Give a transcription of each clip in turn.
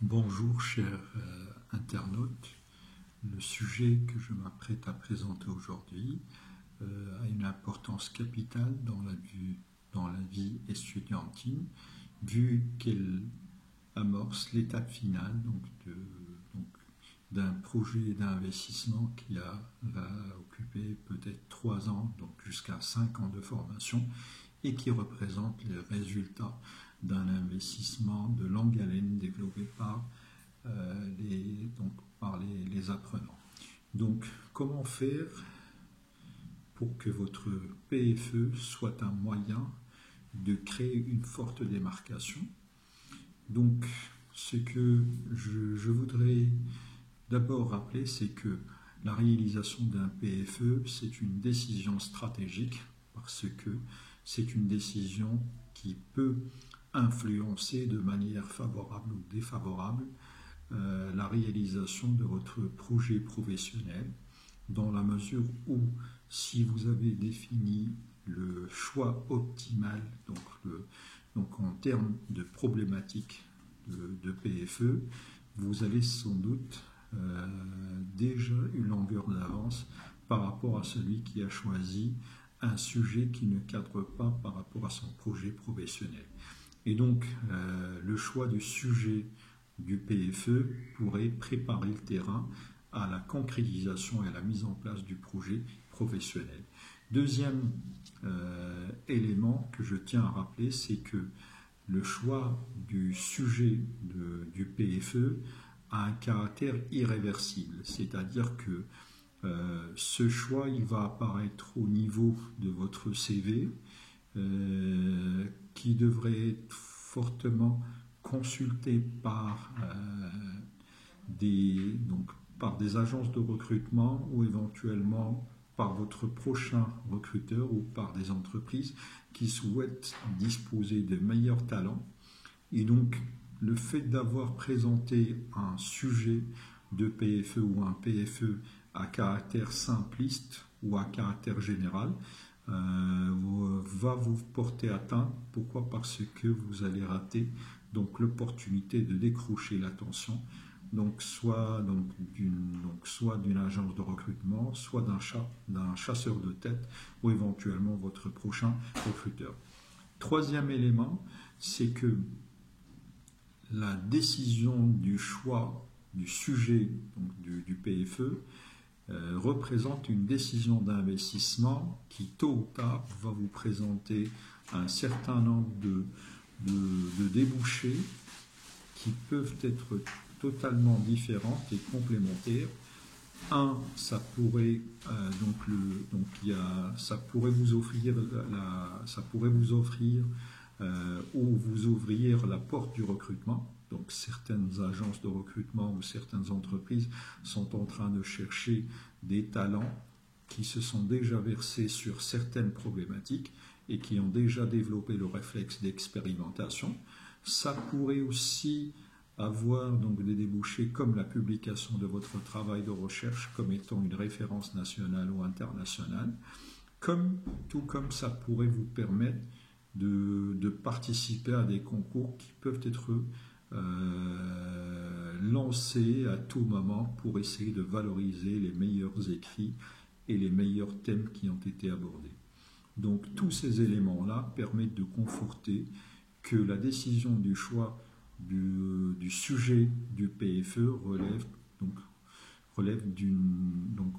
Bonjour chers internautes, le sujet que je m'apprête à présenter aujourd'hui a une importance capitale dans la vie estudiantine, vu qu'elle amorce l'étape finale d'un projet d'investissement va occuper peut-être 3 ans, donc jusqu'à 5 ans de formation, et qui représente les résultats d'un investissement de longue haleine développé par les apprenants. Donc, comment faire pour que votre PFE soit un moyen de créer une forte démarcation? Donc, ce que je voudrais d'abord rappeler, c'est que la réalisation d'un PFE, c'est une décision stratégique parce que c'est une décision qui peut influencer de manière favorable ou défavorable la réalisation de votre projet professionnel, dans la mesure où si vous avez défini le choix optimal, donc en termes de problématiques de PFE, vous avez sans doute déjà une longueur d'avance par rapport à celui qui a choisi un sujet qui ne cadre pas par rapport à son projet professionnel. Et donc, le choix du sujet du PFE pourrait préparer le terrain à la concrétisation et à la mise en place du projet professionnel. Deuxième élément que je tiens à rappeler, c'est que le choix du sujet du PFE a un caractère irréversible, c'est-à-dire que ce choix, il va apparaître au niveau de votre CV, qui devrait être fortement consulté par des agences de recrutement ou éventuellement par votre prochain recruteur ou par des entreprises qui souhaitent disposer de meilleurs talents. Et donc, le fait d'avoir présenté un sujet de PFE ou un PFE à caractère simpliste ou à caractère général va vous porter atteinte. Pourquoi? Parce que vous allez rater l'opportunité de décrocher l'attention, soit d'une agence de recrutement, soit d'un chasseur de tête ou éventuellement votre prochain recruteur. Troisième élément, c'est que la décision du choix du sujet du PFE représente une décision d'investissement qui, tôt ou tard, va vous présenter un certain nombre de débouchés qui peuvent être totalement différentes et complémentaires. Ça pourrait vous offrir ou vous ouvrir la porte du recrutement. Donc certaines agences de recrutement ou certaines entreprises sont en train de chercher des talents qui se sont déjà versés sur certaines problématiques et qui ont déjà développé le réflexe d'expérimentation. Ça pourrait aussi avoir des débouchés comme la publication de votre travail de recherche comme étant une référence nationale ou internationale, tout comme ça pourrait vous permettre de participer à des concours qui peuvent être lancés à tout moment pour essayer de valoriser les meilleurs écrits et les meilleurs thèmes qui ont été abordés. Donc tous ces éléments-là permettent de conforter que la décision du choix du sujet du PFE relève d'une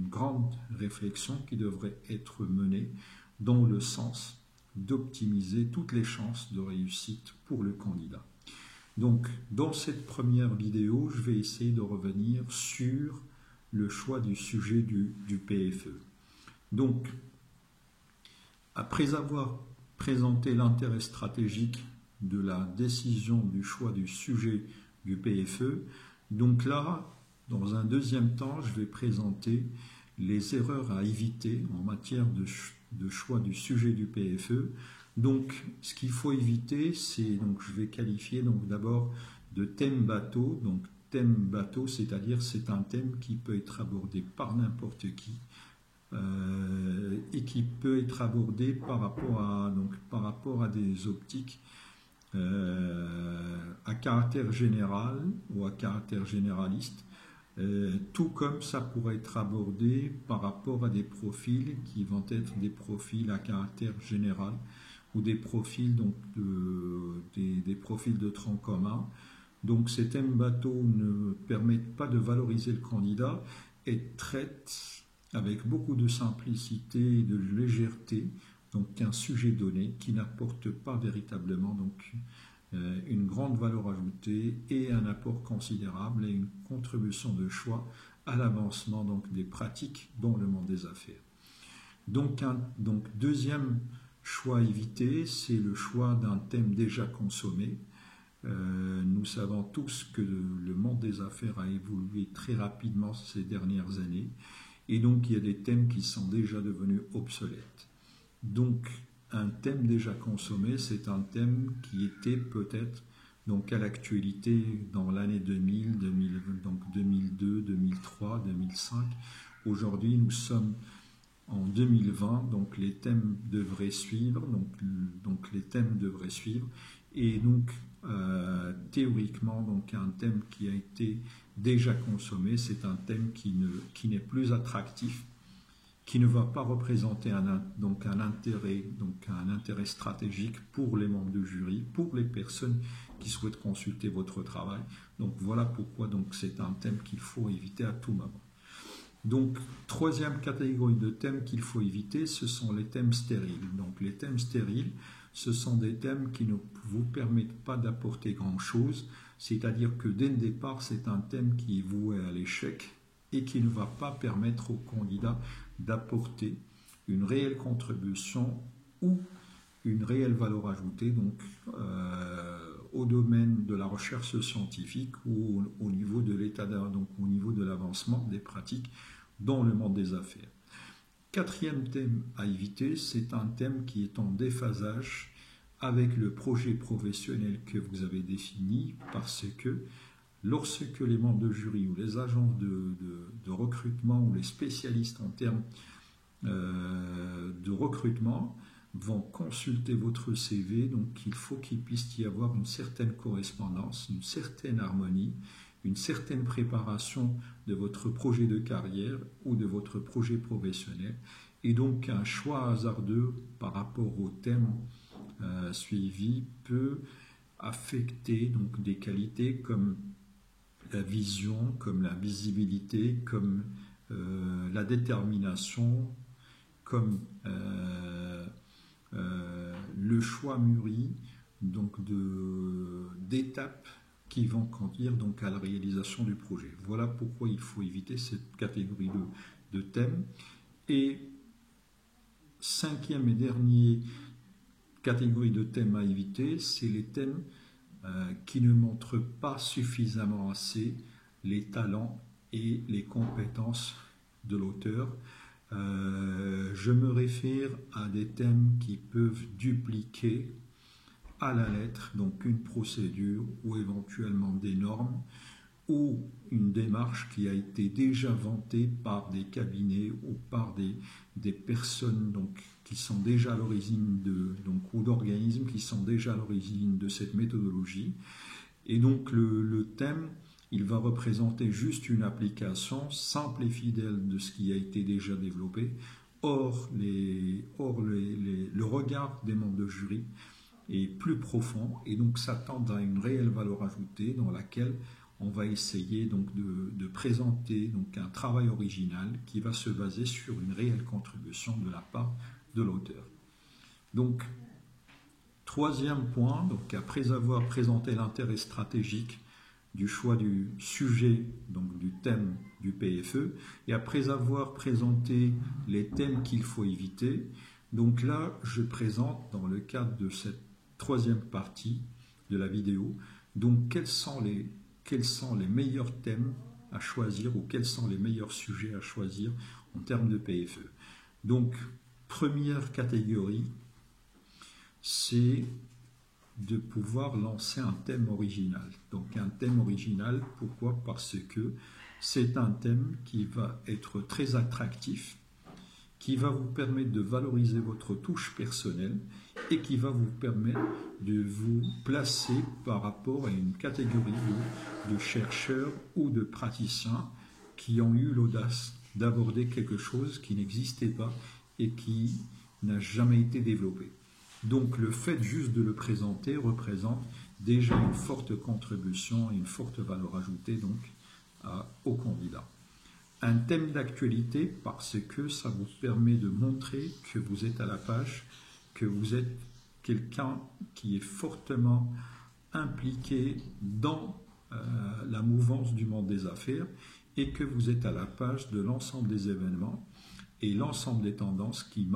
grande réflexion qui devrait être menée dans le sens d'optimiser toutes les chances de réussite pour le candidat. Donc, dans cette première vidéo, je vais essayer de revenir sur le choix du sujet du PFE. Donc, après avoir présenté l'intérêt stratégique de la décision du choix du sujet du PFE, donc là, dans un deuxième temps, je vais présenter les erreurs à éviter en matière de choix du sujet du PFE. Donc, ce qu'il faut éviter, je vais qualifier d'abord de thème bateau. Donc, thème bateau, c'est-à-dire c'est un thème qui peut être abordé par n'importe qui et qui peut être abordé par rapport à des optiques à caractère général ou à caractère généraliste, tout comme ça pourrait être abordé par rapport à des profils qui vont être des profils à caractère général ou des profils, donc des profils de tronc commun. Donc ces thèmes bateaux ne permettent pas de valoriser le candidat et traitent avec beaucoup de simplicité et de légèreté donc un sujet donné qui n'apporte pas véritablement donc une grande valeur ajoutée et un apport considérable et une contribution de choix à l'avancement donc des pratiques dans le monde des affaires. Donc deuxième choix à éviter, c'est le choix d'un thème déjà consommé. Nous savons tous que le monde des affaires a évolué très rapidement ces dernières années et donc il y a des thèmes qui sont déjà devenus obsolètes. Donc un thème déjà consommé, c'est un thème qui était peut-être donc à l'actualité dans l'année 2000, donc 2002, 2003, 2005. Aujourd'hui, nous sommes en 2020, donc les thèmes devraient suivre, donc les thèmes devraient suivre, et donc théoriquement, donc un thème qui a été déjà consommé, c'est un thème qui n'est plus attractif, qui ne va pas représenter un intérêt stratégique pour les membres de jury, pour les personnes qui souhaitent consulter votre travail. Donc voilà pourquoi c'est un thème qu'il faut éviter à tout moment. Donc, troisième catégorie de thèmes qu'il faut éviter, ce sont les thèmes stériles. Donc les thèmes stériles, ce sont des thèmes qui ne vous permettent pas d'apporter grand-chose, c'est-à-dire que dès le départ, c'est un thème qui est voué à l'échec et qui ne va pas permettre au candidat d'apporter une réelle contribution ou une réelle valeur ajoutée au domaine de la recherche scientifique ou au niveau de l'état, donc au niveau de l'avancement des pratiques dans le monde des affaires. Quatrième thème à éviter, c'est un thème qui est en déphasage avec le projet professionnel que vous avez défini, parce que lorsque les membres de jury ou les agences de recrutement ou les spécialistes en termes de recrutement vont consulter votre CV, donc il faut qu'il puisse y avoir une certaine correspondance, une certaine harmonie, une certaine préparation de votre projet de carrière ou de votre projet professionnel, et donc un choix hasardeux par rapport au thème suivi peut affecter donc des qualités comme la vision, comme la visibilité, comme la détermination, comme le choix mûri donc d'étapes qui vont conduire donc à la réalisation du projet. Voilà pourquoi il faut éviter cette catégorie de thèmes. Et cinquième et dernier catégorie de thèmes à éviter, c'est les thèmes qui ne montrent pas suffisamment assez les talents et les compétences de l'auteur. Je me réfère à des thèmes qui peuvent dupliquer à la lettre donc une procédure ou éventuellement des normes ou une démarche qui a été déjà vantée par des cabinets ou par des personnes donc, qui sont déjà à l'origine ou d'organismes qui sont déjà à l'origine de cette méthodologie. Et donc le thème, il va représenter juste une application simple et fidèle de ce qui a été déjà développé. Or, le regard des membres de jury est plus profond et donc s'attend à une réelle valeur ajoutée dans laquelle on va essayer donc de présenter donc un travail original qui va se baser sur une réelle contribution de la part de l'auteur. Donc, troisième point, donc après avoir présenté l'intérêt stratégique du choix du sujet, donc du thème du PFE, et après avoir présenté les thèmes qu'il faut éviter, donc là, je présente dans le cadre de cette troisième partie de la vidéo, donc quels sont les meilleurs thèmes à choisir ou quels sont les meilleurs sujets à choisir en termes de PFE. Donc, première catégorie, c'est de pouvoir lancer un thème original. Donc un thème original, pourquoi? Parce que c'est un thème qui va être très attractif, qui va vous permettre de valoriser votre touche personnelle et qui va vous permettre de vous placer par rapport à une catégorie de chercheurs ou de praticiens qui ont eu l'audace d'aborder quelque chose qui n'existait pas et qui n'a jamais été développé. Donc le fait juste de le présenter représente déjà une forte contribution et une forte valeur ajoutée donc au candidat. Un thème d'actualité parce que ça vous permet de montrer que vous êtes à la page, que vous êtes quelqu'un qui est fortement impliqué dans la mouvance du monde des affaires et que vous êtes à la page de l'ensemble des événements et l'ensemble des tendances qui marquent